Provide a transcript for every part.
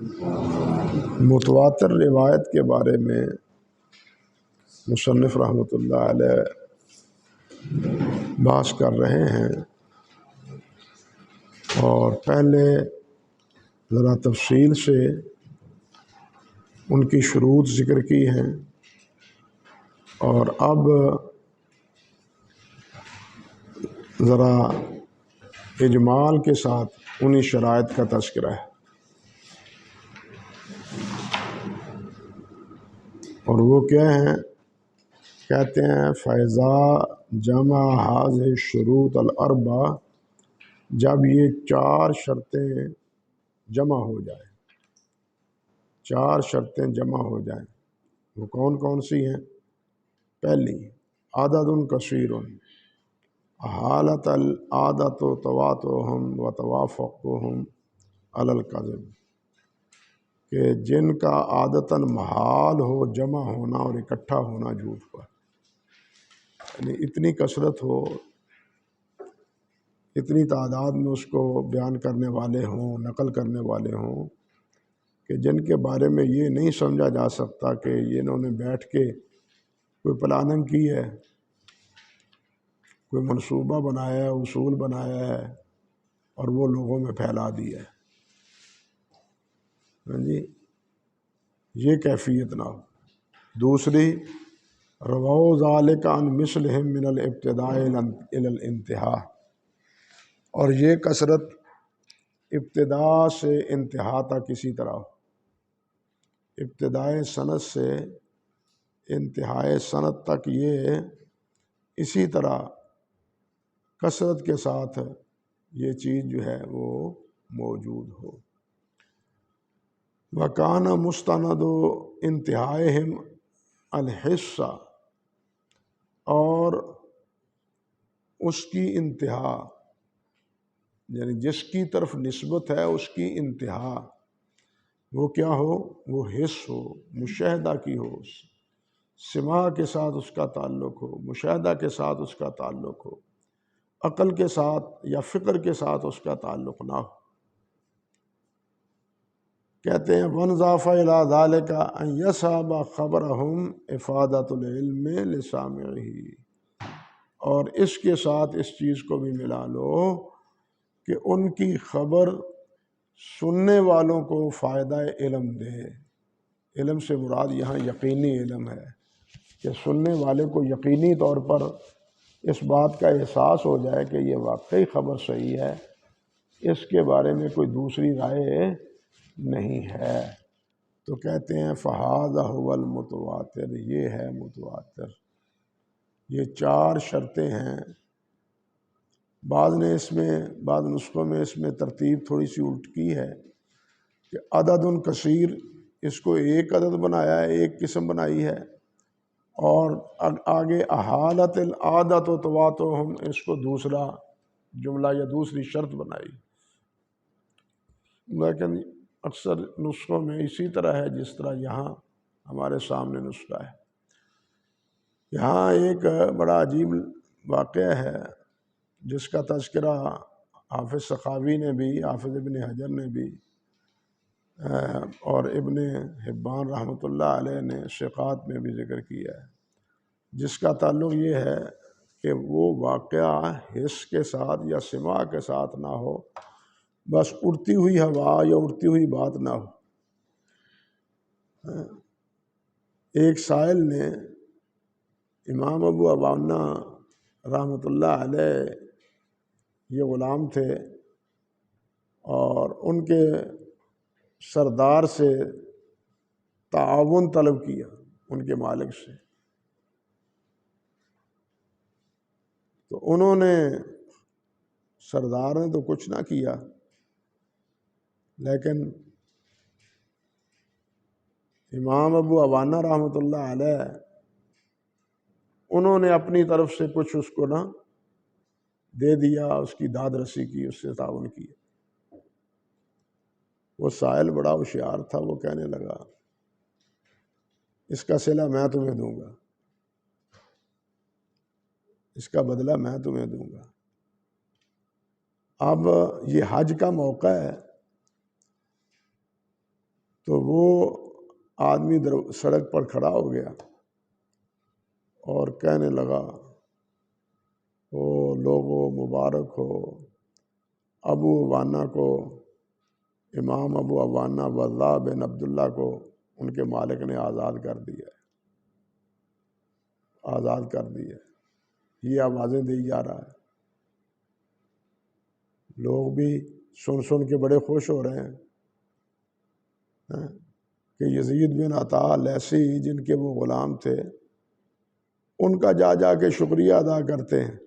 متواتر روایت کے بارے میں مصنف رحمۃ اللہ علیہ بحث کر رہے ہیں، اور پہلے ذرا تفصیل سے ان کی شروط ذکر کی ہیں، اور اب ذرا اجمال کے ساتھ انہی شرائط کا تذکرہ ہے، اور وہ کیا ہیں؟ کہتے ہیں فَإِذَا جَمَعَ هَذِهِ الشُّرُوطَ الْأَرْبَعَ، جب یہ 4 شرطیں جمع ہو جائیں، 4 شرطیں جمع ہو جائیں، وہ کون کون سی ہیں؟ پہلی، عدد کثیر، حالت العادت تواتؤہم و توافقہم علی الکذب، کہ جن کا عادتاً محال ہو جمع ہونا اور اکٹھا ہونا جھوٹ پر، یعنی اتنی کثرت ہو، اتنی تعداد میں اس کو بیان کرنے والے ہوں، نقل کرنے والے ہوں، کہ جن کے بارے میں یہ نہیں سمجھا جا سکتا کہ یہ انہوں نے بیٹھ کے کوئی پلاننگ کی ہے، کوئی منصوبہ بنایا ہے، اصول بنایا ہے، اور وہ لوگوں میں پھیلا دیا ہے۔ ہاں جی، یہ کیفیت نہ ہو۔ دوسری، رواؤ ذالک عن مثلہم من الابتداء الی الانتہاء، اور یہ کثرت ابتداء سے انتہا تک اسی طرح ہو، ابتدائے سند سے انتہائے سند تک یہ اسی طرح کثرت کے ساتھ یہ چیز جو ہے وہ موجود ہو۔ وَكَانَ مُسْتَنَدُ انتہائہم الحصہ، اور اس کی انتہا، یعنی جس کی طرف نسبت ہے اس کی انتہا وہ کیا ہو؟ وہ حس ہو، مشاہدہ کی ہو، سماع کے ساتھ اس کا تعلق ہو، مشاہدہ کے ساتھ اس کا تعلق ہو، عقل کے ساتھ یا فکر کے ساتھ اس کا تعلق نہ ہو۔ کہتے ہیں وَانْضَافَ إِلَىٰ ذَلِكَ أَنْ يَصْحَبَ خَبْرَهُمْ إِفَادَةُ الْعِلْمِ لِسَامِعِهِ، اور اس کے ساتھ اس چیز کو بھی ملا لو کہ ان کی خبر سننے والوں کو فائدہ علم دے۔ علم سے مراد یہاں یقینی علم ہے، کہ سننے والے کو یقینی طور پر اس بات کا احساس ہو جائے کہ یہ واقعی خبر صحیح ہے، اس کے بارے میں کوئی دوسری رائے نہیں ہے۔ تو کہتے ہیں فَهَذَا هُوَ الْمُتَوَاتِرُ، یہ ہے متواتر۔ یہ 4 شرطیں ہیں۔ بعض نے اس میں، بعض نسخوں میں اس میں ترتیب تھوڑی سی الٹ کی ہے کہ عدد کثیر، اس کو ایک عدد بنایا ہے، ایک قسم بنائی ہے، اور آگے احالت العادت و تواتؤہم، اس کو دوسرا جملہ یا دوسری شرط بنائی۔ لیکن اکثر نسخوں میں اسی طرح ہے جس طرح یہاں ہمارے سامنے نسخہ ہے۔ یہاں ایک بڑا عجیب واقعہ ہے جس کا تذکرہ حافظ سخاوی نے بھی، حافظ ابن حجر نے بھی، اور ابن حبان رحمۃ اللہ علیہ نے ثقات میں بھی ذکر کیا ہے، جس کا تعلق یہ ہے کہ وہ واقعہ حس کے ساتھ یا سماع کے ساتھ نہ ہو، بس اڑتی ہوئی ہوا یا اڑتی ہوئی بات نہ ہو۔ ایک سائل نے امام ابو عوانہ رحمۃ اللہ علیہ، یہ غلام تھے، اور ان کے سردار سے تعاون طلب کیا، ان کے مالک سے، تو انہوں نے، سردار نے تو کچھ نہ کیا، لیکن امام ابو عوانہ رحمۃ اللہ علیہ، انہوں نے اپنی طرف سے کچھ اس کو نہ دے دیا، اس کی داد رسی کی، اس سے تعاون کیا۔ وہ سائل بڑا ہوشیار تھا، وہ کہنے لگا اس کا صلہ میں تمہیں دوں گا، اس کا بدلہ میں تمہیں دوں گا۔ اب یہ حج کا موقع ہے، تو وہ آدمی سڑک پر کھڑا ہو گیا اور کہنے لگا، او لوگوں مبارک ہو ابو عوانہ کو، امام ابو عوانہ واللہ بن عبداللہ کو ان کے مالک نے آزاد کر دیا ہے، آزاد کر دیا ہے۔ یہ آوازیں دی جا رہا ہے، لوگ بھی سن کے بڑے خوش ہو رہے ہیں کہ یزید بن عطا لیثی جن کے وہ غلام تھے، ان کا جا جا کے شکریہ ادا کرتے ہیں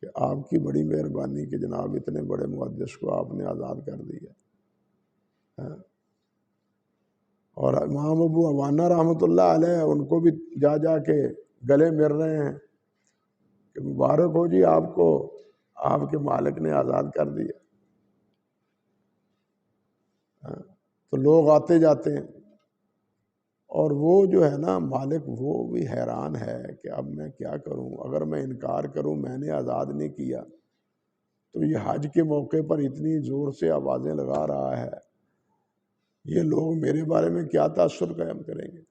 کہ آپ کی بڑی مہربانی کہ جناب اتنے بڑے محدث کو آپ نے آزاد کر دیا۔ اور امام ابو عوانہ رحمۃ اللہ علیہ ان کو بھی جا جا کے گلے مل رہے ہیں کہ مبارک ہو جی آپ کو، آپ کے مالک نے آزاد کر دیا۔ تو لوگ آتے جاتے ہیں، اور وہ جو ہے نا مالک، وہ بھی حیران ہے کہ اب میں کیا کروں، اگر میں انکار کروں میں نے آزاد نہیں کیا تو یہ حج کے موقع پر اتنی زور سے آوازیں لگا رہا ہے، یہ لوگ میرے بارے میں کیا تاثر قائم کریں گے،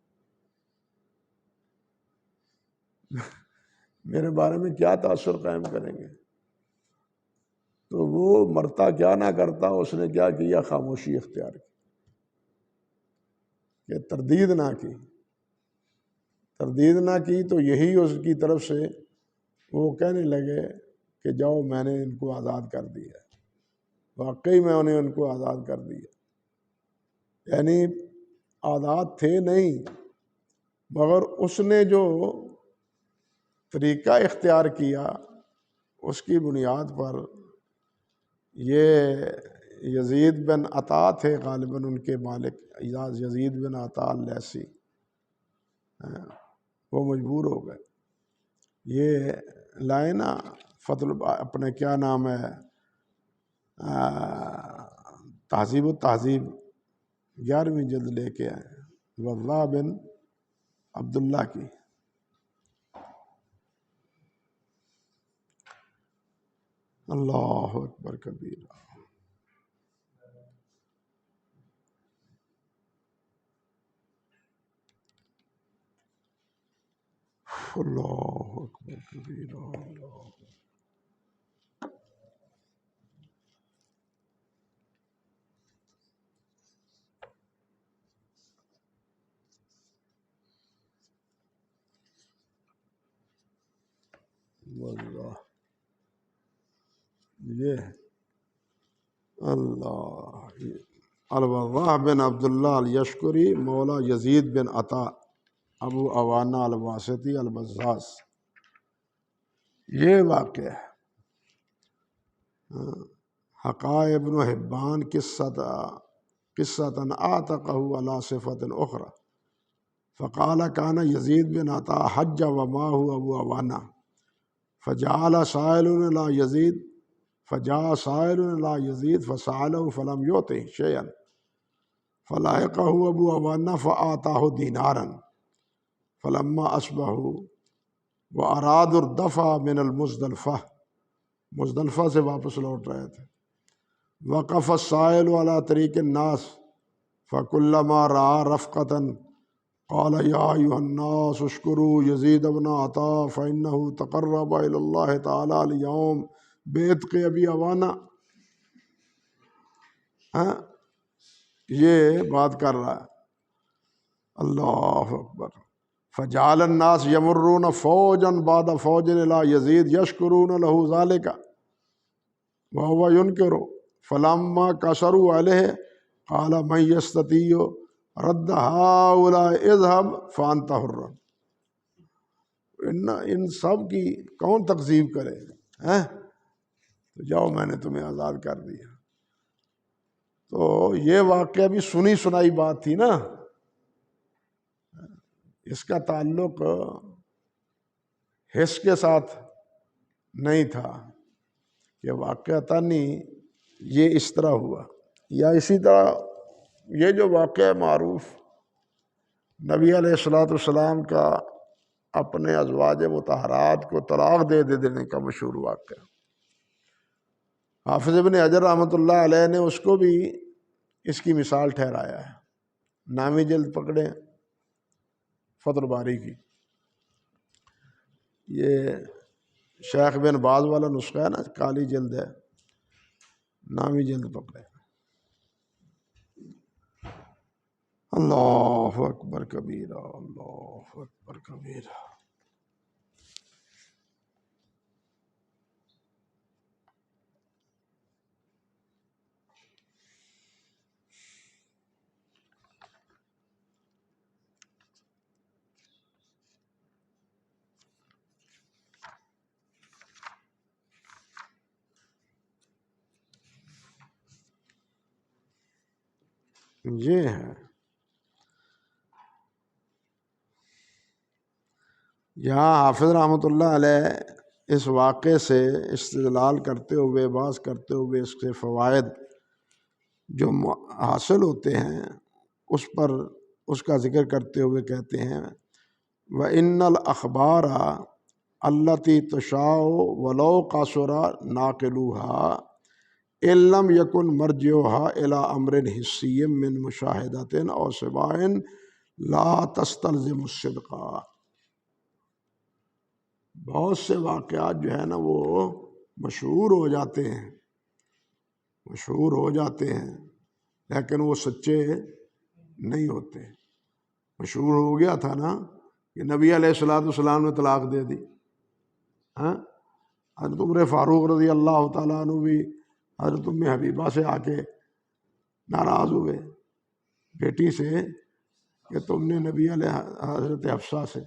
میرے بارے میں کیا تاثر قائم کریں گے۔ تو وہ مرتا کیا نہ کرتا، اس نے کیا کیا، خاموشی اختیار کی، کہ تردید نہ کی، تردید نہ کی۔ تو یہی اس کی طرف سے وہ کہنے لگے کہ جاؤ میں نے ان کو آزاد کر دیا، واقعی میں انہیں ان کو آزاد کر دیا، یعنی آزاد تھے نہیں، مگر اس نے جو طریقہ اختیار کیا اس کی بنیاد پر، یہ یزید بن عطا تھے غالباً ان کے مالک، یزید بن عطا لیثی، وہ مجبور ہو گئے۔ یہ لائن فضل اپنے کیا نام ہے، تہذیب و تہذیب 11ویں جلد لے کے آئے، واللہ بن عبداللہ کی۔ اللہ اکبر کبیرہ۔ اللہ اکبر کبیرہ۔ واللہ یہ اللہ الوضاح بن عبداللہ الیشکری مولا یزید بن عطا ابو عوانہ الواسطی البزاز، یہ واقعہ ہے۔ حقا ابن حبان قصة اعتقه على صفة أخرى فقال كان يزيد بن عطا حج ومعه أبو عوانة فجاء سائل إلى يزيد فسأله فلم يعطه شيئا فلاحقه أبو عوانة فأعطاه دينارا فلما أصبحوا وأرادوا الدفع من مزدلفہ سے واپس لوٹ رہے تھے، وقف السائل على طريق الناس فكلما رأى رفقة قال يا أيها الناس اشكروا يزيد بن عطا فإنه تقرب إلى الله تعالى اليوم بعتق أبي عوانة۔ یہ بات کر رہا ہے، اللہ اکبر۔ فجعل الناس يمرون فوجا بعد فوج إلى يزيد يشكرون له ذلك وهو ينكر فلما كسروا عليه قال من يستطيع رد هؤلاء اذهب فأنت حر۔ ان سب کی کون تکذیب کرے، تو جاؤ میں نے تمہیں آزاد کر دیا۔ تو یہ واقعہ بھی سنی سنائی بات تھی نا، اس کا تعلق حس کے ساتھ نہیں تھا کہ واقعتاً یہ اس طرح ہوا۔ یا اسی طرح یہ جو واقعہ معروف نبی علیہ الصلوۃ والسلام کا اپنے ازواج مطہرات کو طلاق دے دینے کا مشہور واقعہ، حافظ ابن حجر رحمۃ اللہ علیہ نے اس کو بھی اس کی مثال ٹھہرایا ہے۔ نامی جلد پکڑے فتح الباری کی، یہ شیخ بن باز والا نسخہ ہے نا، کالی جلد ہے، نامی جلد پکڑے۔ اللہ اکبر کبیرہ، اللہ اکبر کبیرہ۔ یہ ہے یہاں حافظ رحمۃ اللہ علیہ اس واقعے سے استدلال کرتے ہوئے، بحث کرتے ہوئے، اس کے فوائد جو حاصل ہوتے ہیں اس پر اس کا ذکر کرتے ہوئے کہتے ہیں وَإِنَّ الْأَخْبَارَ الَّتِي تُشَاعُ وَلَوْ قَصُرَ نَاقِلُوهَا إِن لَّمْ يَكُن مَرْجِعُهَا إِلَىٰ أَمْرٍ حِسِّيٍّ مِّن مُشَاهَدَةٍ أَوْ سِمَاعٍ لَا تَسْتَلْزِمُ الصِّدْقَ۔ بہت سے واقعات جو ہے نا وہ مشہور ہو جاتے ہیں، مشہور ہو جاتے ہیں، لیکن وہ سچے نہیں ہوتے۔ مشہور ہو گیا تھا نا کہ نبی علیہ السلام نے طلاق دے دی، ہاں، حضرت عمر فاروق رضی اللہ تعالیٰ عنہ بھی حضرت ام حبیبہ سے آ کے ناراض ہوئے بیٹی سے کہ تم نے نبی علیہ حضرت حفصہ سے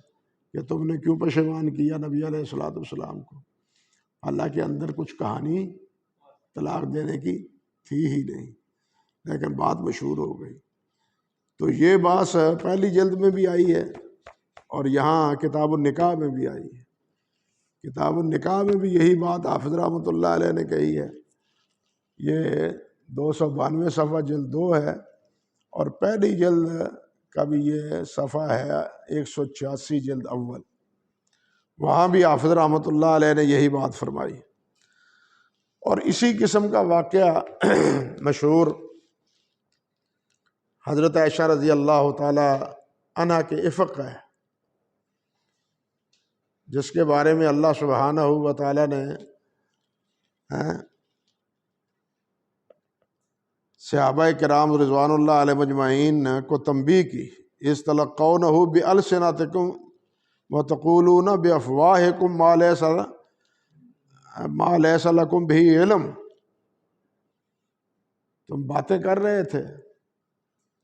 کہ تم نے کیوں پشیمان کیا نبی علیہ السلام کو، اللہ کے اندر کچھ کہانی طلاق دینے کی تھی ہی نہیں، لیکن بات مشہور ہو گئی۔ تو یہ بات پہلی جلد میں بھی آئی ہے اور یہاں کتاب النکاح میں بھی آئی ہے۔ کتاب النکاح میں بھی یہی بات حافظ رحمۃ اللہ علیہ نے کہی ہے۔ یہ 292 صفحہ جلد 2 ہے اور پہلی جلد کا بھی یہ صفحہ ہے 186 جلد اول، وہاں بھی حافظ رحمۃ اللہ علیہ نے یہی بات فرمائی۔ اور اسی قسم کا واقعہ مشہور حضرت عائشہ رضی اللہ تعالی عنہا کے افق ہے، جس کے بارے میں اللہ سبحانہ و تعالی نے صحابہ کرام رضوان اللہ علیہ مجمعین کو تنبیہ کی، اذ تلقونہ بألسنتکم وتقولون بافواہکم ما لیس لکم بہ علم۔ تم باتیں کر رہے تھے،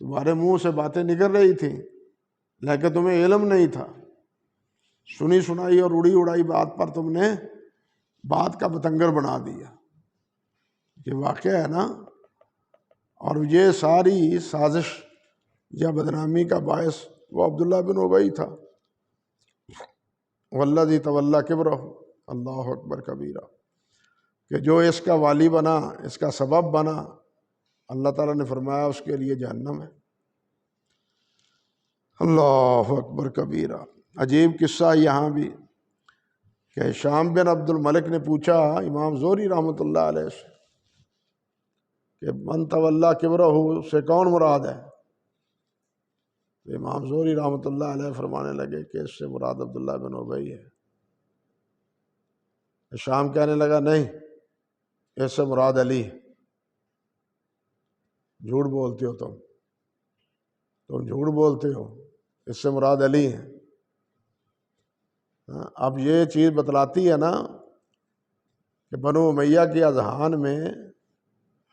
تمہارے منہ سے باتیں نکل رہی تھیں، لیکن تمہیں علم نہیں تھا، سنی سنائی اور اڑی اڑائی بات پر تم نے بات کا بتنگڑ بنا دیا۔ یہ واقعہ ہے نا، اور یہ ساری سازش یا بدنامی کا باعث وہ عبداللہ بن ابی تھا، والذی تولی کبرہ، اللہ اکبر کبیرہ، کہ جو اس کا والی بنا، اس کا سبب بنا، اللہ تعالیٰ نے فرمایا اس کے لیے جہنم ہے۔ اللہ اکبر کبیرہ۔ عجیب قصہ یہاں بھی کہ ہشام بن عبد الملک نے پوچھا امام زہری رحمۃ اللہ علیہ سے کہ من تولی کبرہ سے کون مراد ہے؟ تو امام زہری رحمۃ اللہ علیہ فرمانے لگے کہ اس سے مراد عبداللہ بن ابی ہے۔ ہشام کہنے لگا نہیں، اس سے مراد علی ہے۔ جھوٹ بولتے ہو تم جھوٹ بولتے ہو، اس سے مراد علی ہے۔ اب یہ چیز بتلاتی ہے نا کہ بنو امیہ کی اذہان میں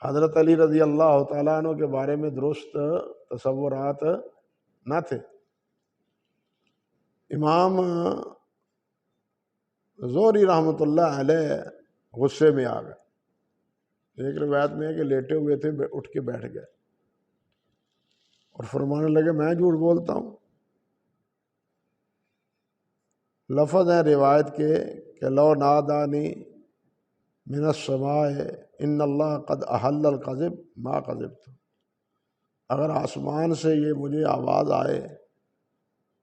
حضرت علی رضی اللہ تعالیٰ عنہ کے بارے میں درست تصورات نہ تھے۔ امام زہری رحمۃ اللہ علیہ غصے میں آ گئے، ایک روایت میں ہے کہ لیٹے ہوئے تھے، اٹھ کے بیٹھ گئے اور فرمانے لگے میں جھوٹ بولتا ہوں؟ لفظ ہیں روایت کے کہ لو نادانی من السماء ان اللہ قد احل الکذب ما کذبت، اگر آسمان سے یہ مجھے آواز آئے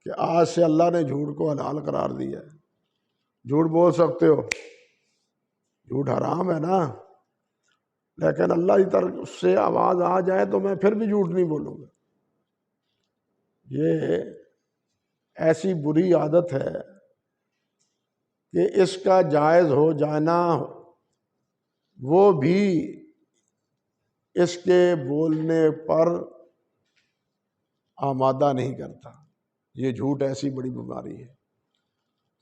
کہ آج سے اللہ نے جھوٹ کو حلال قرار دیا ہے، جھوٹ بول سکتے ہو، جھوٹ حرام ہے نا، لیکن اللہ کی طرف سے آواز آ جائے تو میں پھر بھی جھوٹ نہیں بولوں گا۔ یہ ایسی بری عادت ہے کہ اس کا جائز ہو جانا وہ بھی اس کے بولنے پر آمادہ نہیں کرتا۔ یہ جھوٹ ایسی بڑی بیماری ہے۔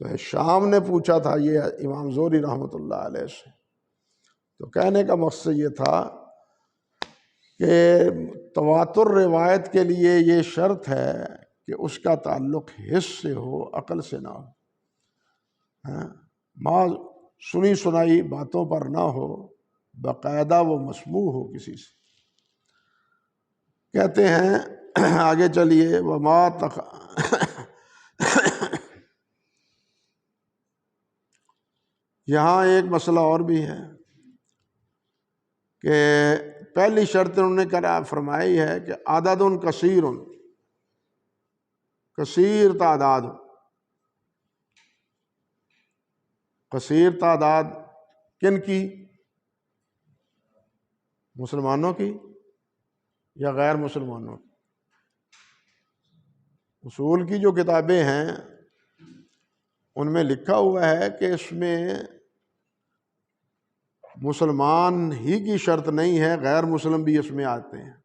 تو شام نے پوچھا تھا یہ امام زہری رحمۃ اللہ علیہ سے، تو کہنے کا مقصد یہ تھا کہ تواتر روایت کے لیے یہ شرط ہے کہ اس کا تعلق حس سے ہو، عقل سے نہ ہو، ما سنی سنائی باتوں پر نہ ہو، باقاعدہ وہ مسموع ہو کسی سے۔ کہتے ہیں آگے چلیے، وما یہاں ایک مسئلہ اور بھی ہے کہ پہلی شرط انہوں نے فرمائی ہے کہ عدد کثیر، کثیر تعداد، کثیر تعداد کن کی؟ مسلمانوں کی یا غیر مسلمانوں کی؟ اصول کی جو کتابیں ہیں ان میں لکھا ہوا ہے کہ اس میں مسلمان ہی کی شرط نہیں ہے، غیر مسلم بھی اس میں آتے ہیں۔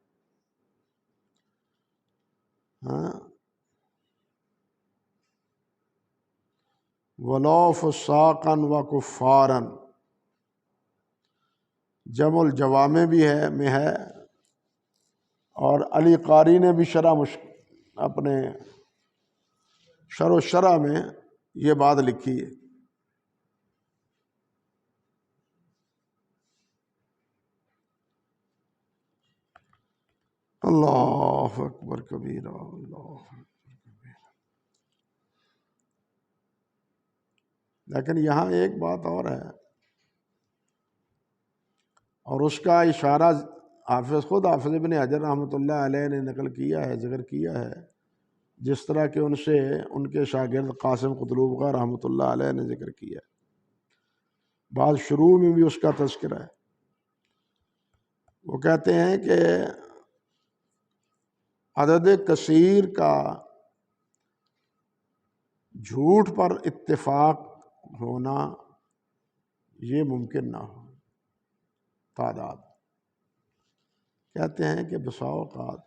وَلَوْ فُسَاقًا وَكُفَّارًا، جمع الجوامع بھی ہے اور علی قاری نے بھی اپنے شرح میں یہ بات لکھی ہے۔ اللہ اکبر کبیرہ، اللہ اکبر کبیرہ۔ لیکن یہاں ایک بات اور ہے، اور اس کا اشارہ خود حافظ ابن حجر رحمۃ اللہ علیہ نے نقل کیا ہے، ذکر کیا ہے، جس طرح کہ ان سے ان کے شاگرد قاسم قطلوب کا رحمۃ اللہ علیہ نے ذکر کیا ہے۔ بعض شروع میں بھی اس کا تذکرہ ہے۔ وہ کہتے ہیں کہ عدد کثیر کا جھوٹ پر اتفاق ہونا یہ ممکن نہ ہو۔ تعداد کہتے ہیں کہ بسا اوقات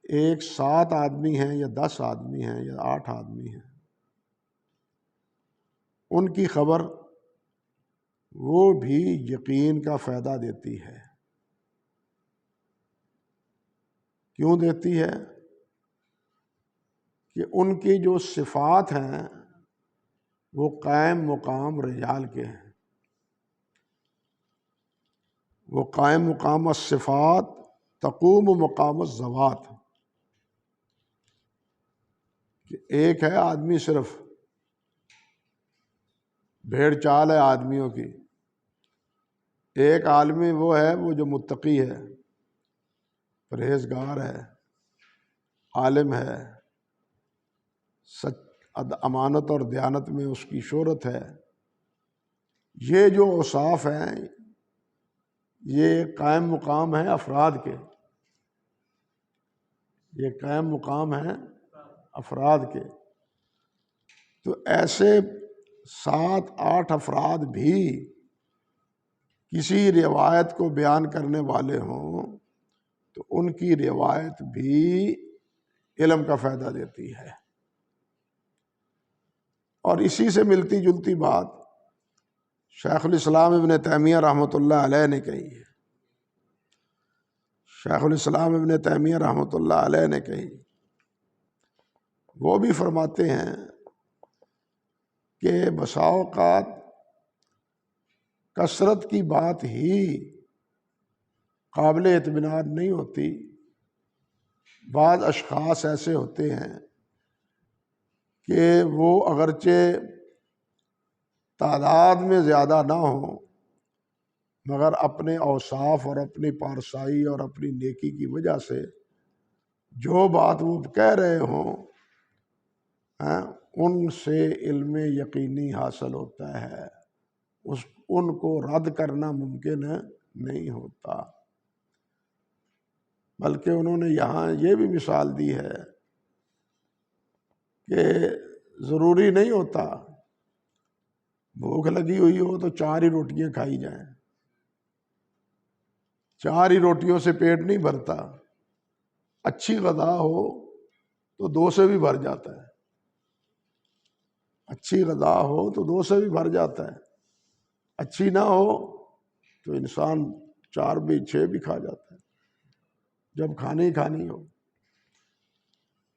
ایک 7 آدمی ہیں یا 10 آدمی ہیں یا 8 آدمی ہیں، ان کی خبر وہ بھی یقین کا فائدہ دیتی ہے۔ کیوں دیتی ہے؟ کہ ان کی جو صفات ہیں وہ قائم مقام رجال کے ہیں۔ وہ قائم مقام الصفات تقوم مقام الذوات، کہ ایک ہے آدمی صرف بھیڑ چال ہے آدمیوں کی، ایک عالمی وہ ہے وہ جو متقی ہے، پرہیزگار ہے، عالم ہے، امانت اور دیانت میں اس کی شہرت ہے۔ یہ جو اوصاف ہیں یہ قائم مقام ہیں افراد کے، یہ قائم مقام ہیں افراد کے۔ تو ایسے 7-8 افراد بھی کسی روایت کو بیان کرنے والے ہوں تو ان کی روایت بھی علم کا فائدہ دیتی ہے۔ اور اسی سے ملتی جلتی بات شیخ الاسلام ابن تیمیہ رحمۃ اللہ علیہ نے کہی ہے۔ شیخ الاسلام ابن تیمیہ رحمۃ اللہ علیہ نے کہی، وہ بھی فرماتے ہیں کہ بسا اوقات کثرت کی بات ہی قابل اطمینان نہیں ہوتی۔ بعض اشخاص ایسے ہوتے ہیں کہ وہ اگرچہ تعداد میں زیادہ نہ ہوں مگر اپنے اوصاف اور اپنی پارسائی اور اپنی نیکی کی وجہ سے جو بات وہ کہہ رہے ہوں ان سے علم یقینی حاصل ہوتا ہے۔ ان کو رد کرنا ممکن نہیں ہوتا۔ بلکہ انہوں نے یہاں یہ بھی مثال دی ہے کہ ضروری نہیں ہوتا بھوک لگی ہوئی ہو تو 4 ہی روٹیاں کھائی جائیں، 4 ہی روٹیوں سے پیٹ نہیں بھرتا، اچھی غذا ہو تو 2 سے بھی بھر جاتا ہے، اچھی غذا ہو تو 2 سے بھی بھر جاتا ہے، اچھی نہ ہو تو انسان 4 بھی 6 بھی کھا جاتا ہے جب کھانی ہی کھانی ہو۔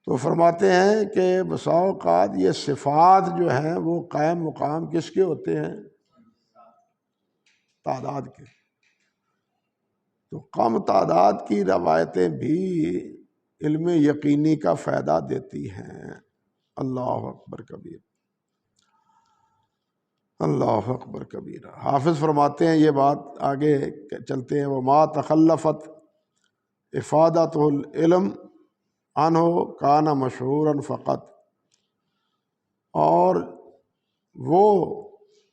تو فرماتے ہیں کہ بسا اوقات یہ صفات جو ہیں وہ قائم مقام کس کے ہوتے ہیں؟ تعداد کے۔ تو کم تعداد کی روایتیں بھی علم یقینی کا فائدہ دیتی ہیں۔ اللہ اکبر کبیر، اللہ اکبر کبیر۔ حافظ فرماتے ہیں، یہ بات آگے چلتے ہیں، وما تخلفت افادۃ العلم عنہ کان مشہورا فقط، اور وہ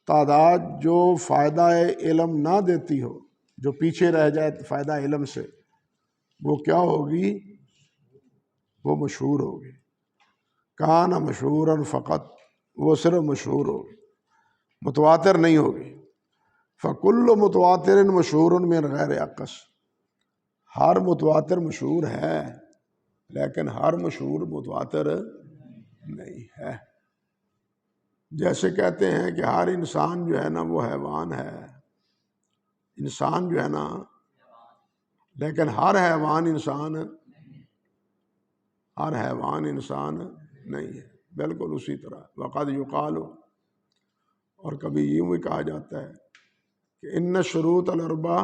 تعداد جو فائدہ علم نہ دیتی ہو، جو پیچھے رہ جائے فائدہ علم سے، وہ کیا ہوگی؟ وہ مشہور ہوگی۔ کان مشہورا فقط، وہ صرف مشہور ہوگی، متواتر نہیں ہوگی۔ فکل متواتر مشہور من غیر عکس، ہر متواتر مشہور ہے لیکن ہر مشہور متواتر نہیں ہے۔ جیسے کہتے ہیں کہ ہر انسان جو ہے نا وہ حیوان ہے، انسان جو ہے نا، لیکن ہر حیوان انسان نہیں ہے۔ بالکل اسی طرح وقد یقال، اور کبھی یوں بھی کہا جاتا ہے کہ ان شروط الاربع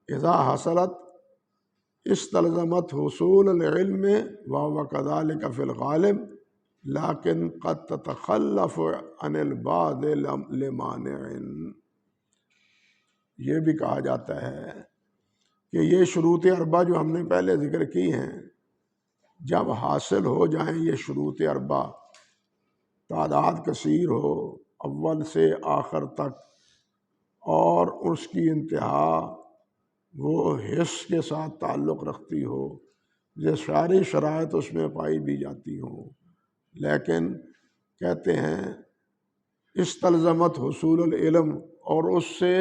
اذا حصلت استلزمت حصول العلم وهو كذلك في الغالب لیکن قد تتخلف عن البعض لمانع۔ یہ بھی کہا جاتا ہے کہ یہ شروط اربع جو ہم نے پہلے ذکر کی ہیں، جب حاصل ہو جائیں یہ شروط اربع، تعداد کثیر ہو اول سے آخر تک، اور اس کی انتہا وہ حص کے ساتھ تعلق رکھتی ہو، یہ ساری شرائط اس میں پائی بھی جاتی ہوں، لیکن کہتے ہیں استلزمت حصول العلم، اور اس سے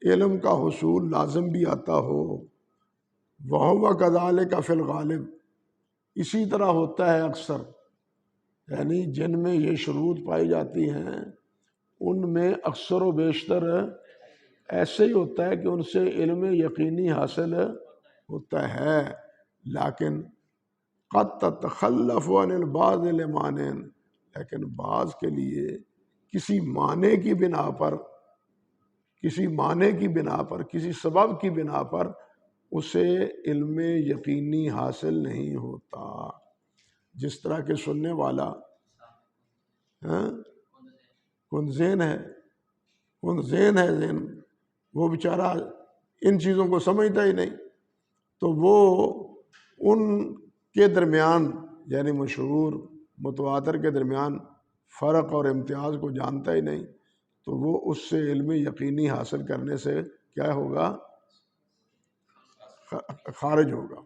علم کا حصول لازم بھی آتا ہو، وَهُوَ كَذَلِكَ فِي الْغَالِبِ، اسی طرح ہوتا ہے اکثر، یعنی جن میں یہ شروط پائی جاتی ہیں ان میں اکثر و بیشتر ایسے ہی ہوتا ہے کہ ان سے علم یقینی حاصل ہوتا ہے، لیکن قد تتخلف عن البعض لمانع، لیکن بعض کے لیے کسی معنی کی بنا پر، کسی سبب کی بنا پر اسے علم یقینی حاصل نہیں ہوتا۔ جس طرح کہ سننے والا ذہن ہے ذہن، وہ بیچارہ ان چیزوں کو سمجھتا ہی نہیں، تو وہ ان کے درمیان، یعنی مشہور متواتر کے درمیان فرق اور امتیاز کو جانتا ہی نہیں، تو وہ اس سے علم یقینی حاصل کرنے سے کیا ہوگا؟ خارج ہوگا۔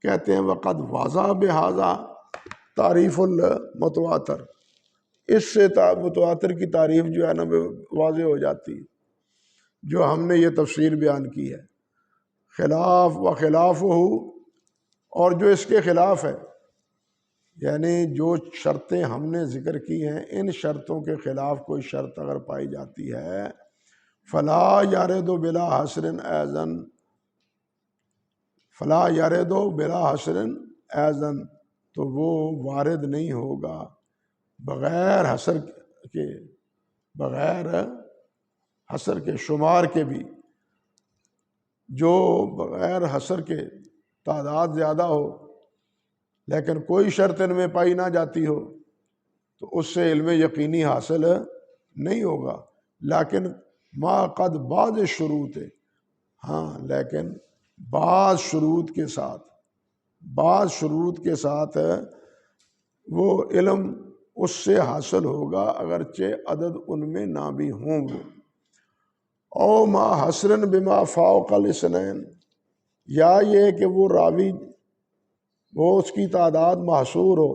کہتے ہیں وقد واضح بہذا تعریف المتواتر، اس سے متواتر کی تعریف جو ہے نا واضح ہو جاتی، جو ہم نے یہ تفسیر بیان کی ہے، خلاف و خلاف ہو، اور جو اس کے خلاف ہے، یعنی جو شرطیں ہم نے ذکر کی ہیں ان شرطوں کے خلاف کوئی شرط اگر پائی جاتی ہے، فلا یارد بلا حصر ایضاً، فلا یارد بلا حصر ایضاً، تو وہ وارد نہیں ہوگا بغیر حصر کے شمار کے بھی، جو بغیر حصر کے تعداد زیادہ ہو لیکن کوئی شرط ان میں پائی نہ جاتی ہو تو اس سے علم یقینی حاصل نہیں ہوگا، لیکن ما قد بعض شروط، ہاں لیکن بعض شروط کے ساتھ وہ علم اس سے حاصل ہوگا اگرچہ عدد ان میں نہ بھی ہوں وہ۔ او ما حسرن بما فوق الاثنین، یا یہ کہ وہ راوی وہ اس کی تعداد محصور ہو،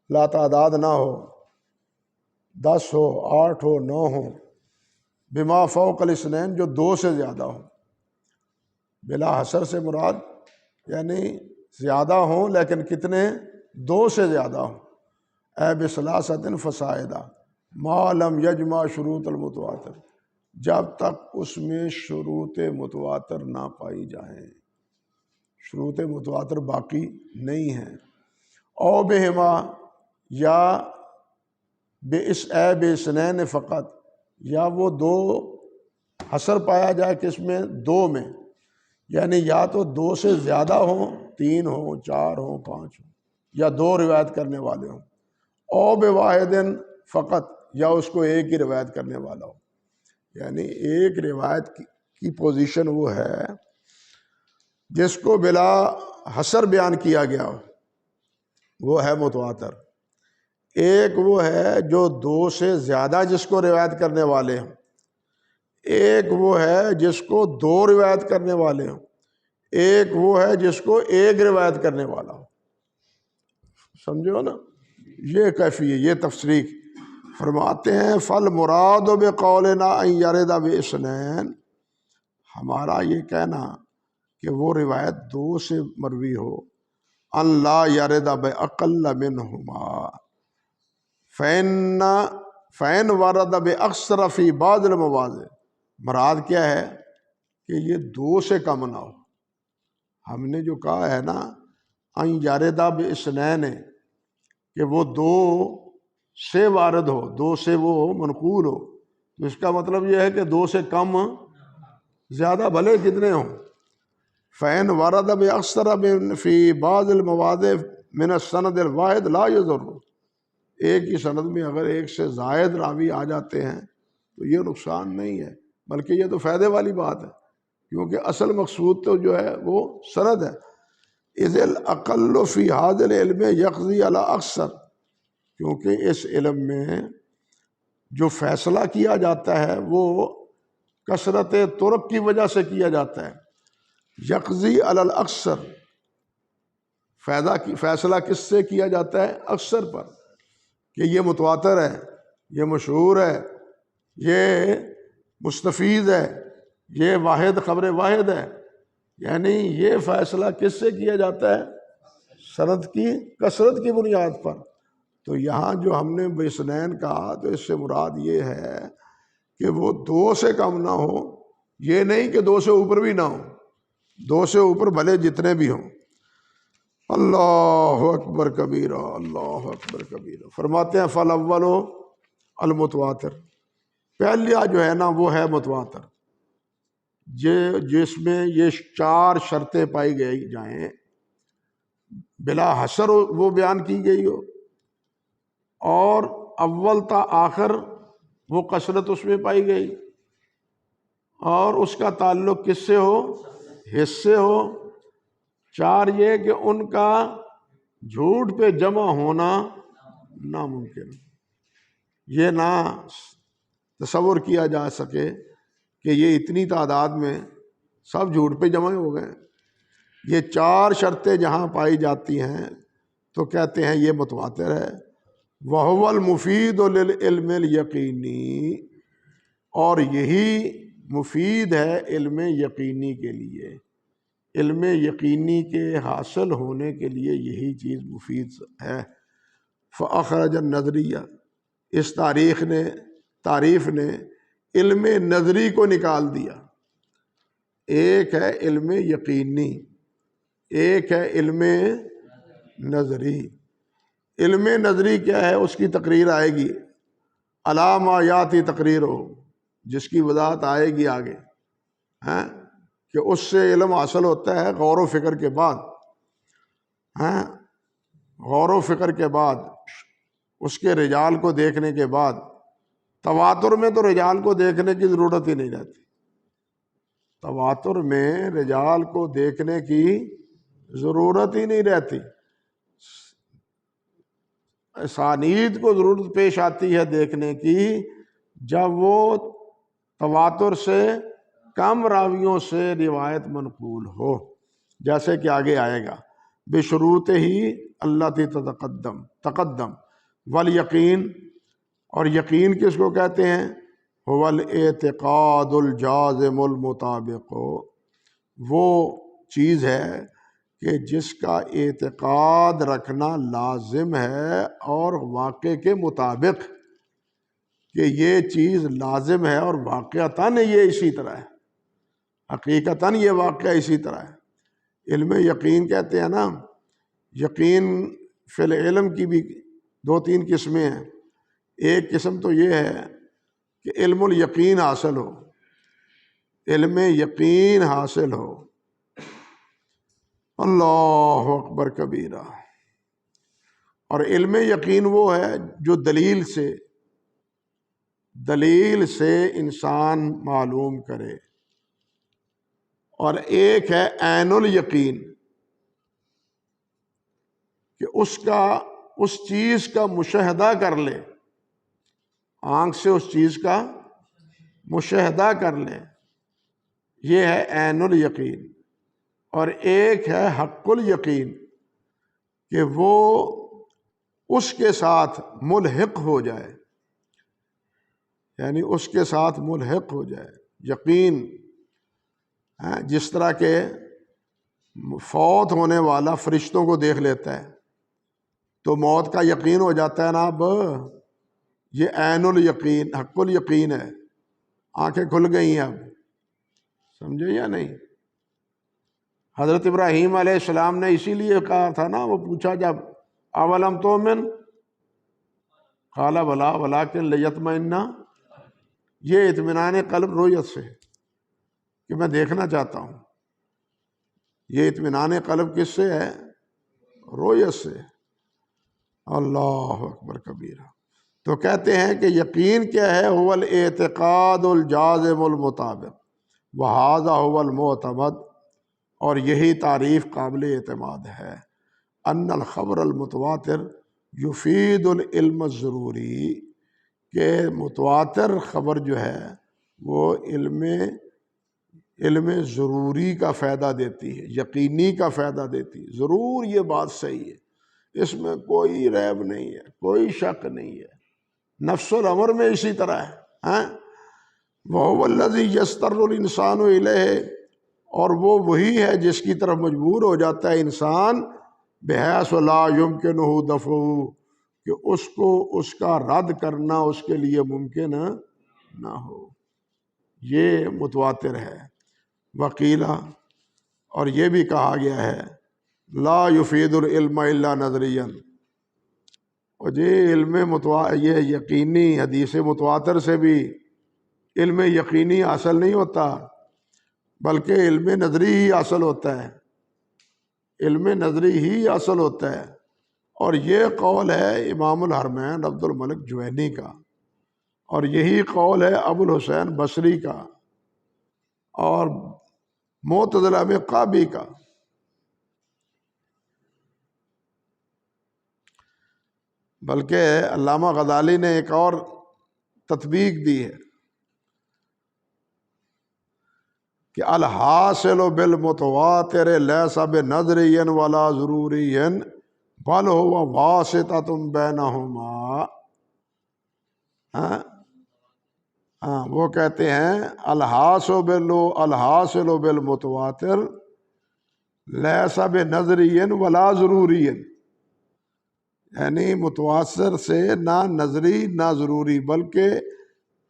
لا تعداد نہ ہو، 10 ہو، 8 ہو، 9 ہو، بما فوق الاثنین جو 2 سے زیادہ ہو۔ بلا حصر سے مراد یعنی زیادہ ہوں لیکن کتنے؟ 2 سے زیادہ ہوں۔ اے بثلاثۃ فصاعدا ما لم یجمع شروط المتواتر، جب تک اس میں شروط متواتر نہ پائی جائیں، شروط متواتر باقی نہیں ہیں۔ او بہما، یا بے اثنین فقط، یا وہ 2 حصر پایا جائے کس میں؟ 2 میں، یعنی یا تو 2 سے زیادہ ہوں، 3 ہوں، 4 ہوں، 5 ہوں، یا 2 روایت کرنے والے ہوں۔ او بواحد فقط، یا اس کو ایک ہی روایت کرنے والا ہو، یعنی ایک روایت کی پوزیشن وہ ہے جس کو بلا حصر بیان کیا گیا ہو، وہ ہے متواتر۔ ایک وہ ہے جو 2 سے زیادہ جس کو روایت کرنے والے ہوں، ایک وہ ہے جس کو 2 روایت کرنے والے ہوں، ایک وہ ہے جس کو ایک روایت کرنے والا ہو۔ سمجھے ہو نا؟ یہ کیفیت، یہ تفسیر فرماتے ہیں فالمراد بقولنا ان یرد باثنین، ہمارا یہ کہنا کہ وہ روایت 2 سے مروی ہو، ان لا یرد باقل منہما فین ورد باکثر فی بعض المواضع، مراد کیا ہے کہ یہ 2 سے کم نہ ہو۔ ہم نے جو کہا ہے نا ان یرد باثنین، کہ وہ 2 سے وارد ہو، 2 سے وہ منقول ہو، تو اس کا مطلب یہ ہے کہ 2 سے کم زیادہ بھلے کتنے ہوں۔ فَإِنْ وَرَدَ بِأَكْثَرَ فِي بَعْضِ الْمَوَاضِعِ مِنَ السَّنَدِ الْوَاحِدِ لَا يَضُرُّ، ایک ہی سند میں اگر ایک سے زائد راوی آ جاتے ہیں تو یہ نقصان نہیں ہے، بلکہ یہ تو فائدے والی بات ہے، کیونکہ اصل مقصود تو جو ہے وہ سند ہے۔ اِذِ الْأَقَلُّ فِي هَذَا الْعِلْمِ يَقْضِي عَلَى أَكْثَرَ، کیونکہ اس علم میں جو فیصلہ کیا جاتا ہے وہ کثرت طرق کی وجہ سے کیا جاتا ہے۔ یقضی علی الاکثر، فیصلہ کس سے کیا جاتا ہے؟ اکثر پر، کہ یہ متواتر ہے، یہ مشہور ہے، یہ مستفیض ہے، یہ واحد خبر واحد ہے، یعنی یہ فیصلہ کس سے کیا جاتا ہے؟ سند کی کثرت کی بنیاد پر۔ تو یہاں جو ہم نے باثنین کہا تو اس سے مراد یہ ہے کہ وہ 2 سے کم نہ ہو، یہ نہیں کہ 2 سے اوپر بھی نہ ہو، 2 سے اوپر بھلے جتنے بھی ہوں۔ اللہ اکبر کبیرہ، اللہ اکبر کبیرہ۔ فرماتے ہیں فالاول المتواتر، پہلا جو ہے نا وہ ہے متواتر، جس میں یہ 4 شرطیں پائی گئی جائیں، بلا حصر وہ بیان کی گئی ہو، اور اول تا آخر وہ کثرت اس میں پائی گئی، اور اس کا تعلق کس سے ہو؟ حس سے ہو۔ 4 یہ کہ ان کا جھوٹ پہ جمع ہونا ناممکن، یہ نہ تصور کیا جا سکے کہ یہ اتنی تعداد میں سب جھوٹ پہ جمع ہو گئے۔ یہ 4 شرطیں جہاں پائی جاتی ہیں تو کہتے ہیں یہ متواتر ہے۔ وَهُوَ الْمُفِيدُ لِلْعِلْمِ الْيَقِينِي، اور یہی مفید ہے علم یقینی کے لیے، علم یقینی کے حاصل ہونے کے لیے یہی چیز مفید ہے۔ فَأَخْرَجَ النَّظْرِيَّ، اس تعریف نے علم نظری کو نکال دیا۔ ایک ہے علم یقینی، ایک ہے علم نظری۔ علم نظری کیا ہے؟ اس کی تقریر آئے گی، علامہ یاتی تقریر ہو، جس کی وضاحت آئے گی آگے، کہ اس سے علم حاصل ہوتا ہے غور و فکر کے بعد، غور و فکر کے بعد، اس کے رجال کو دیکھنے کے بعد۔ تواتر میں تو رجال کو دیکھنے کی ضرورت ہی نہیں رہتی، تواتر میں رجال کو دیکھنے کی ضرورت ہی نہیں رہتی، اسانید کو ضرورت پیش آتی ہے دیکھنے کی جب وہ تواتر سے کم راویوں سے روایت منقول ہو، جیسے کہ آگے آئے گا بشروط ہی اللہ تی تقدم والیقین، اور یقین کس کو کہتے ہیں؟ هو الاعتقاد الجازم المطابق، وہ چیز ہے کہ جس کا اعتقاد رکھنا لازم ہے اور واقع کے مطابق، کہ یہ چیز لازم ہے اور واقعتاً یہ اسی طرح ہے، حقیقتاً یہ واقعہ اسی طرح ہے۔ علم یقین کہتے ہیں نا، یقین فی العلم کی بھی دو تین قسمیں ہیں۔ ایک قسم تو یہ ہے کہ علم الیقین حاصل ہو، علم یقین حاصل ہو، اللہ اکبر کبیرہ۔ اور علم یقین وہ ہے جو دلیل سے انسان معلوم کرے، اور ایک ہے عین الیقین کہ اس چیز کا مشاہدہ کر لے، آنکھ سے اس چیز کا مشاہدہ کر لے، یہ ہے عین الیقین۔ اور ایک ہے حق الیقین کہ وہ اس کے ساتھ ملحق ہو جائے، یعنی اس کے ساتھ ملحق ہو جائے۔ یقین جس طرح کے فوت ہونے والا فرشتوں کو دیکھ لیتا ہے تو موت کا یقین ہو جاتا ہے نا، اب یہ عین الیقین حق الیقین ہے، آنکھیں کھل گئی ہیں اب، سمجھے یا نہیں؟ حضرت ابراہیم علیہ السلام نے اسی لیے کہا تھا نا، وہ پوچھا جب اولم تؤمن قال بلا ولکن لیطمئن، یہ اطمینان قلب رویت سے کہ میں دیکھنا چاہتا ہوں، یہ اطمینان قلب کس سے ہے؟ رویت سے۔ اللہ اکبر کبیرہ۔ تو کہتے ہیں کہ یقین کیا ہے؟ هو الاعتقاد الجازم المطابق وہذا هو المعتمد، اور یہی تعریف قابل اعتماد ہے۔ ان الخبر المتواتر یفید العلم الضروری، کہ متواتر خبر جو ہے وہ علم ضروری کا فائدہ دیتی ہے، یقینی کا فائدہ دیتی ہے۔ ضرور یہ بات صحیح ہے، اس میں کوئی ریب نہیں ہے، کوئی شک نہیں ہے، نفس الامر میں اسی طرح ہے۔ وَهُوَ الَّذِي يَسْتَرُّ الْإِنسَانُ إِلَيْهِ، اور وہ وہی ہے جس کی طرف مجبور ہو جاتا ہے انسان، بِحَيْثُ لَا يُمْكِنُهُ دَفْعُهُ، کہ اس کو اس کا رد کرنا اس کے لیے ممکن نہ ہو۔ یہ متواتر ہے۔ وقیلہ، اور یہ بھی کہا گیا ہے، لا يفید العلم الا نظریا، اور یہ یقینی حدیث متواتر سے بھی علم یقینی حاصل نہیں ہوتا، بلکہ علم نظری ہی حاصل ہوتا ہے، علم نظری ہی حاصل ہوتا ہے۔ اور یہ قول ہے امام الحرمین عبد الملک جوینی کا، اور یہی قول ہے ابو الحسین بصری کا، اور معتزلہ میں قابی کا۔ بلکہ علامہ غزالی نے ایک اور تطبیق دی ہے کہ الحاصل بالمتواتر لیس بنظری ولا ضروری بل هو واسطۃ بینہما۔ وہ کہتے ہیں الحاصل بالمتواتر لیس بنظری ولا ضروری، یعنی متواتر سے نہ نظری نہ ضروری، بلکہ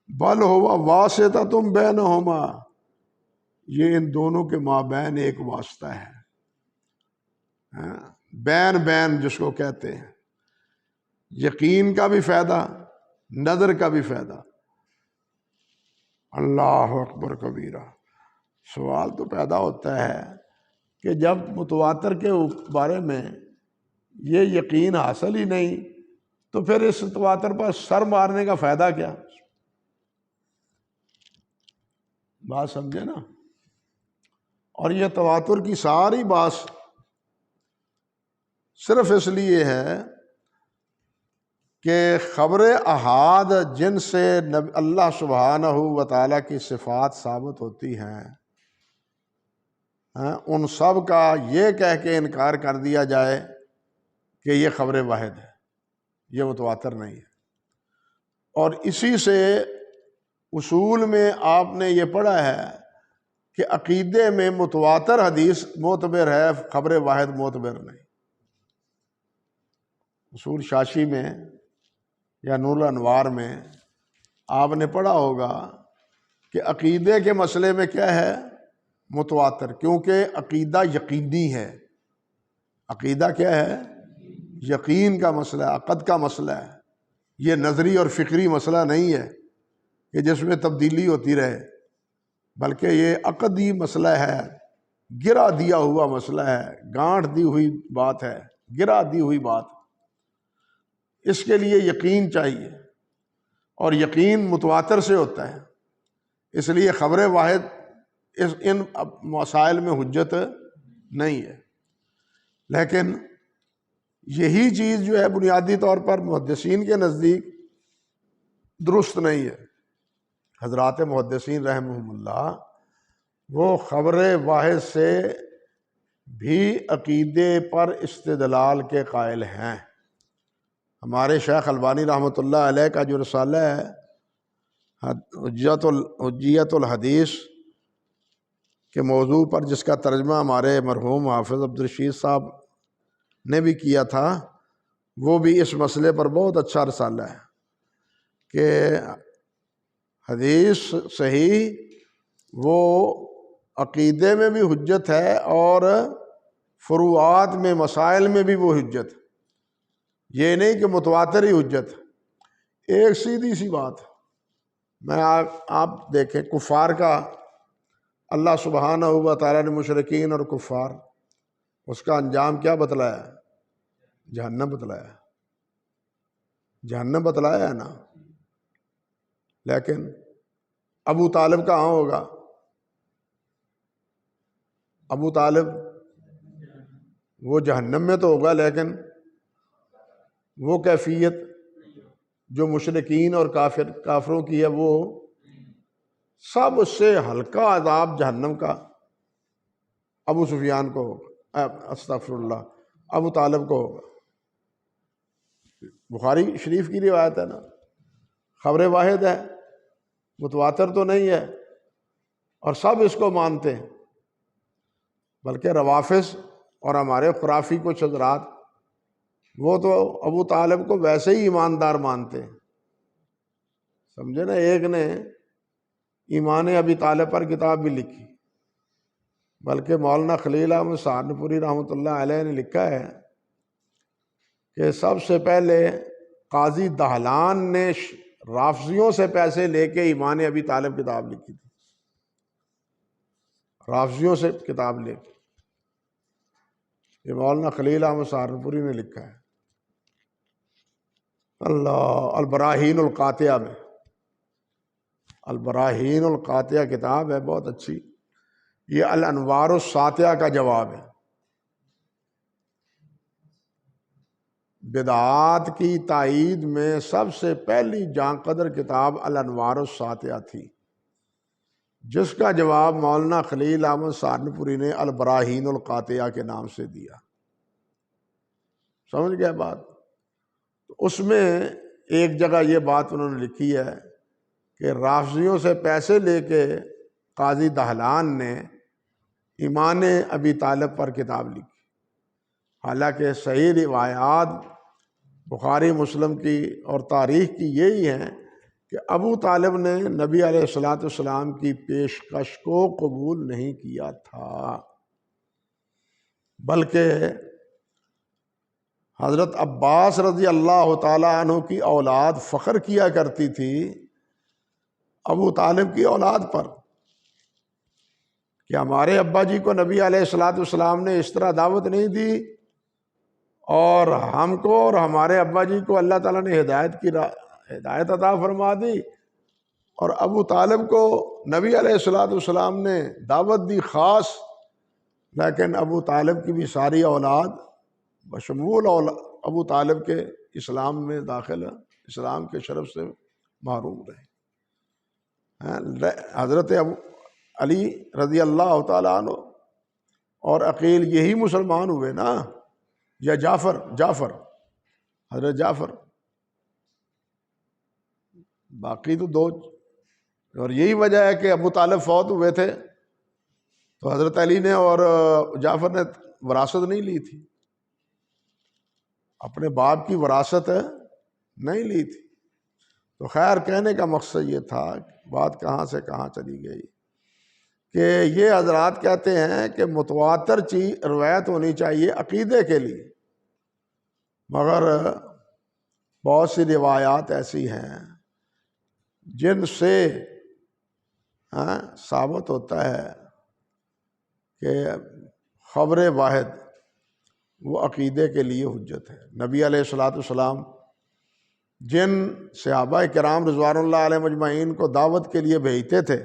بل ہوا واسطۃ بینہما، یہ ان دونوں کے مابین ایک واسطہ ہے۔ بین جس کو کہتے ہیں، یقین کا بھی فائدہ، نظر کا بھی فائدہ۔ اللہ اکبر کبیرہ۔ سوال تو پیدا ہوتا ہے کہ جب متواتر کے بارے میں یہ یقین حاصل ہی نہیں تو پھر اس تواتر پر سر مارنے کا فائدہ کیا؟ بات سمجھے نا؟ اور یہ تواتر کی ساری بات صرف اس لیے ہے کہ خبر احاد جن سے اللہ سبحانہ و تعالیٰ کی صفات ثابت ہوتی ہیں، ان سب کا یہ کہہ کے انکار کر دیا جائے کہ یہ خبر واحد ہے، یہ متواتر نہیں ہے۔ اور اسی سے اصول میں آپ نے یہ پڑھا ہے کہ عقیدے میں متواتر حدیث معتبر ہے، خبر واحد معتبر نہیں۔ اصول شاشی میں یا نور الانوار میں آپ نے پڑھا ہوگا کہ عقیدے کے مسئلے میں کیا ہے؟ متواتر، کیونکہ عقیدہ یقینی ہے۔ عقیدہ کیا ہے؟ یقین کا مسئلہ ہے، عقد کا مسئلہ ہے۔ یہ نظری اور فکری مسئلہ نہیں ہے کہ جس میں تبدیلی ہوتی رہے، بلکہ یہ عقدی مسئلہ ہے، گرا دیا ہوا مسئلہ ہے، گانٹھ دی ہوئی بات ہے، گرا دی ہوئی بات۔ اس کے لیے یقین چاہیے، اور یقین متواتر سے ہوتا ہے۔ اس لیے خبر واحد ان مسائل میں حجت نہیں ہے۔ لیکن یہی چیز جو ہے بنیادی طور پر محدثین کے نزدیک درست نہیں ہے۔ حضرات محدثین رحمہم اللہ وہ خبر واحد سے بھی عقیدے پر استدلال کے قائل ہیں۔ ہمارے شیخ البانی رحمۃ اللہ علیہ کا جو رسالہ ہے حجیت الحدیث کے موضوع پر، جس کا ترجمہ ہمارے مرحوم حافظ عبدالرشید صاحب نے بھی کیا تھا، وہ بھی اس مسئلے پر بہت اچھا رسالہ ہے کہ حدیث صحیح وہ عقیدے میں بھی حجت ہے، اور فروعات میں مسائل میں بھی وہ حجت۔ یہ نہیں کہ متواتر ہی حجت۔ ایک سیدھی سی بات میں آپ دیکھیں، کفار کا اللہ سبحانہ و تعالیٰ نے مشرکین اور کفار، اس کا انجام کیا بتلایا؟ جہنم بتلایا، جہنم بتلایا ہے نا۔ لیکن ابو طالب کہاں ہوگا؟ ابو طالب وہ جہنم میں تو ہوگا، لیکن وہ کیفیت جو مشرکین اور کافروں کی ہے، وہ سب سے ہلکا عذاب جہنم کا ابو سفیان کو ہوگا، استغفر اللہ، ابو طالب کو ہوگا۔ بخاری شریف کی روایت ہے نا، خبر واحد ہے، متواتر تو نہیں ہے، اور سب اس کو مانتے ہیں۔ بلکہ روافض اور ہمارے خرافی کچھ حضرات، وہ تو ابو طالب کو ویسے ہی ایماندار مانتے ہیں، سمجھے نا۔ ایک نے ایمان ابی طالب پر کتاب بھی لکھی، بلکہ مولانا خلیل احمد سہارنپوری رحمۃ اللہ علیہ نے لکھا ہے کہ سب سے پہلے قاضی دہلان نے رافضیوں سے پیسے لے کے ایمان ابی طالب کتاب لکھی تھی، رافضیوں سے کتاب لے کے۔ یہ مولانا خلیل احمد سہارنپوری نے لکھا ہے اللہ البراہین القاطعہ میں۔ البراہین القاطعہ کتاب ہے بہت اچھی، یہ الانوار الساطعہ کا جواب ہے۔ بدعات کی تائید میں سب سے پہلی جاں قدر کتاب الانوار الساطعہ تھی، جس کا جواب مولانا خلیل احمد سہارنپوری نے البراہین القاطعہ کے نام سے دیا۔ سمجھ گئے بات؟ تو اس میں ایک جگہ یہ بات انہوں نے لکھی ہے کہ رافضیوں سے پیسے لے کے قاضی دہلان نے ایمان ابی طالب پر کتاب لکھی، حالانکہ صحیح روایات بخاری مسلم کی اور تاریخ کی یہی ہیں کہ ابو طالب نے نبی علیہ الصلوۃ والسلام کی پیشکش کو قبول نہیں کیا تھا، بلکہ حضرت عباس رضی اللہ تعالیٰ عنہ کی اولاد فخر کیا کرتی تھی ابو طالب کی اولاد پر کہ ہمارے ابا جی کو نبی علیہ الصلوۃ والسلام نے اس طرح دعوت نہیں دی، اور ہم کو اور ہمارے ابا جی کو اللہ تعالیٰ نے ہدایت عطا فرما دی، اور ابو طالب کو نبی علیہ الصلوۃ والسلام نے دعوت دی خاص، لیکن ابو طالب کی بھی ساری اولاد بشمول ابو طالب کے اسلام میں داخل اسلام کے شرف سے محروم رہے. حضرت علی رضی اللہ تعالیٰ عنہ اور عقیل یہی مسلمان ہوئے نا، یا جعفر حضرت جعفر، باقی تو دو. اور یہی وجہ ہے کہ ابو طالب فوت ہوئے تھے تو حضرت علی نے اور جعفر نے وراثت نہیں لی تھی، اپنے باپ کی وراثت نہیں لی تھی. تو خیر، کہنے کا مقصد یہ تھا، بات کہاں سے کہاں چلی گئی، کہ یہ حضرات کہتے ہیں کہ متواتر چیز روایت ہونی چاہیے عقیدے کے لیے، مگر بہت سی روایات ایسی ہیں جن سے ثابت ہوتا ہے کہ خبر واحد وہ عقیدے کے لیے حجت ہے. نبی علیہ الصلوۃ والسلام جن صحابہ کرام رضوان اللہ علیہ مجمعین کو دعوت کے لیے بھیجتے تھے،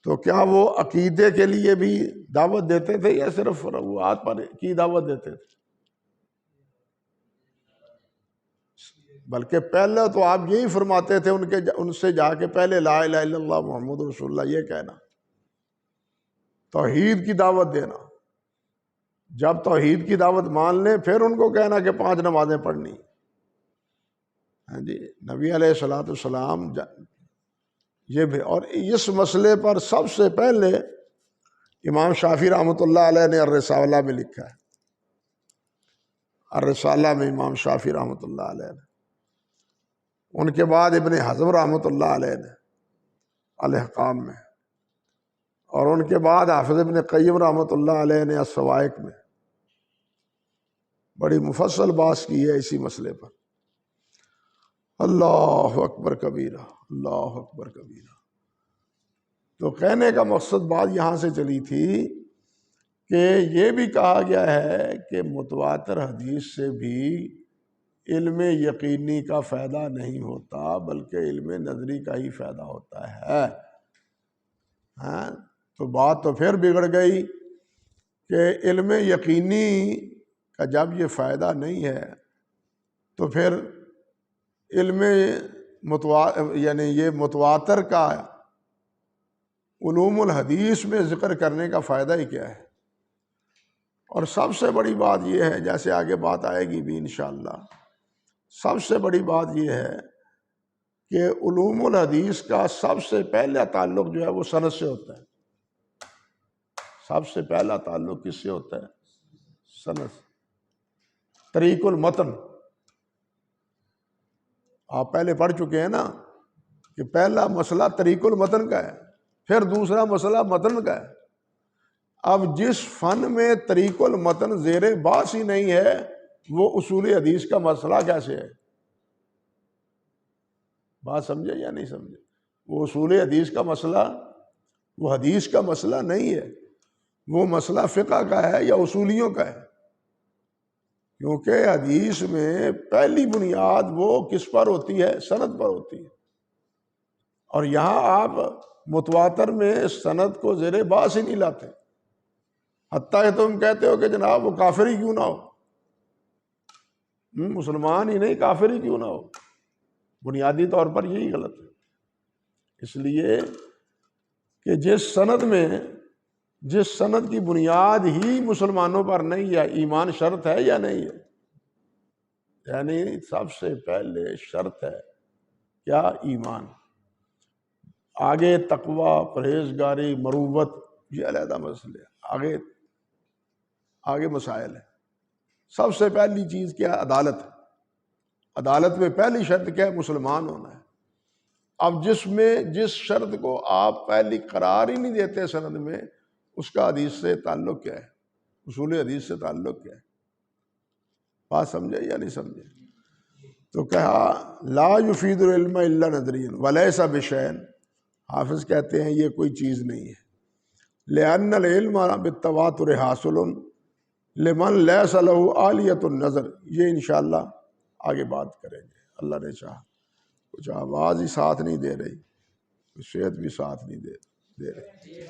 تو کیا وہ عقیدے کے لیے بھی دعوت دیتے تھے یا صرف فروعات پر کی دعوت دیتے تھے؟ بلکہ پہلے تو آپ یہی فرماتے تھے ان سے جا کے پہلے لا الہ الا اللہ محمد رسول اللہ یہ کہنا، توحید کی دعوت دینا. جب توحید کی دعوت مان لیں پھر ان کو کہنا کہ 5 نمازیں پڑھنی. ہاں جی، نبی علیہ الصلوۃ والسلام یہ بھی. اور اس مسئلے پر سب سے پہلے امام شافعی رحمۃ اللہ علیہ نے الرسالہ میں لکھا ہے. الرسالہ میں امام شافعی رحمۃ اللہ علیہ نے، ان کے بعد ابن حزم رحمۃ اللہ علیہ نے الاحکام میں، اور ان کے بعد حافظ ابن قیم رحمۃ اللہ علیہ نے السوائق میں بڑی مفصل بحث کی ہے اسی مسئلے پر. اللہ اکبر کبیرہ، اللہ اکبر کبیرہ. تو کہنے کا مقصد بات یہاں سے چلی تھی کہ یہ بھی کہا گیا ہے کہ متواتر حدیث سے بھی علم یقینی کا فائدہ نہیں ہوتا بلکہ علم نظری کا ہی فائدہ ہوتا ہے. تو بات تو پھر بگڑ گئی کہ علم یقینی کا جب یہ فائدہ نہیں ہے تو پھر علم یعنی یہ متواتر کا علوم الحدیث میں ذکر کرنے کا فائدہ ہی کیا ہے؟ اور سب سے بڑی بات یہ ہے، جیسے آگے بات آئے گی بھی انشاءاللہ، سب سے بڑی بات یہ ہے کہ علوم الحدیث کا سب سے پہلا تعلق جو ہے وہ سند سے ہوتا ہے. سب سے پہلا تعلق کس سے ہوتا ہے؟ سند سے. طریق المتن آپ پہلے پڑھ چکے ہیں نا کہ پہلا مسئلہ طریق المتن کا ہے، پھر دوسرا مسئلہ متن کا ہے. اب جس فن میں طریق المتن زیر بحث ہی نہیں ہے وہ اصول حدیث کا مسئلہ کیسے ہے؟ بات سمجھے یا نہیں سمجھے؟ وہ اصول حدیث کا مسئلہ وہ حدیث کا مسئلہ نہیں ہے، وہ مسئلہ فقہ کا ہے یا اصولیوں کا ہے. کیونکہ حدیث میں پہلی بنیاد وہ کس پر ہوتی ہے؟ سند پر ہوتی ہے. اور یہاں آپ متواتر میں سند کو زیر بحث ہی نہیں لاتے، حتیٰ کہ تم کہتے ہو کہ جناب وہ کافر ہی کیوں نہ ہو، مسلمان ہی نہیں کافر ہی کیوں نہ ہو. بنیادی طور پر یہی غلط ہے. اس لیے کہ جس سند کی بنیاد ہی مسلمانوں پر نہیں ہے، ایمان شرط ہے یا نہیں ہے؟ یعنی سب سے پہلے شرط ہے کیا؟ ایمان. آگے تقوی، پرہیزگاری، مروت یہ علیحدہ مسئلے، آگے مسائل ہیں. سب سے پہلی چیز کیا؟ عدالت. عدالت میں پہلی شرط کیا ہے؟ مسلمان ہونا ہے. اب جس شرط کو آپ پہلی قرار ہی نہیں دیتے سند میں، اس کا حدیث سے تعلق کیا ہے؟ اصول حدیث سے تعلق کیا ہے؟ بات سمجھے یا نہیں سمجھے؟ تو کہا لا یفید العلم الا نظریا ولیس بشیء. حافظ کہتے ہیں یہ کوئی چیز نہیں ہے. لأن العلم بالتواتر حاصل لمن لیس له عالیۃ النظر. یہ انشاءاللہ آگے بات کریں گے اللہ نے چاہا. کچھ آواز ہی ساتھ نہیں دے رہی، صحت بھی ساتھ نہیں دے رہی.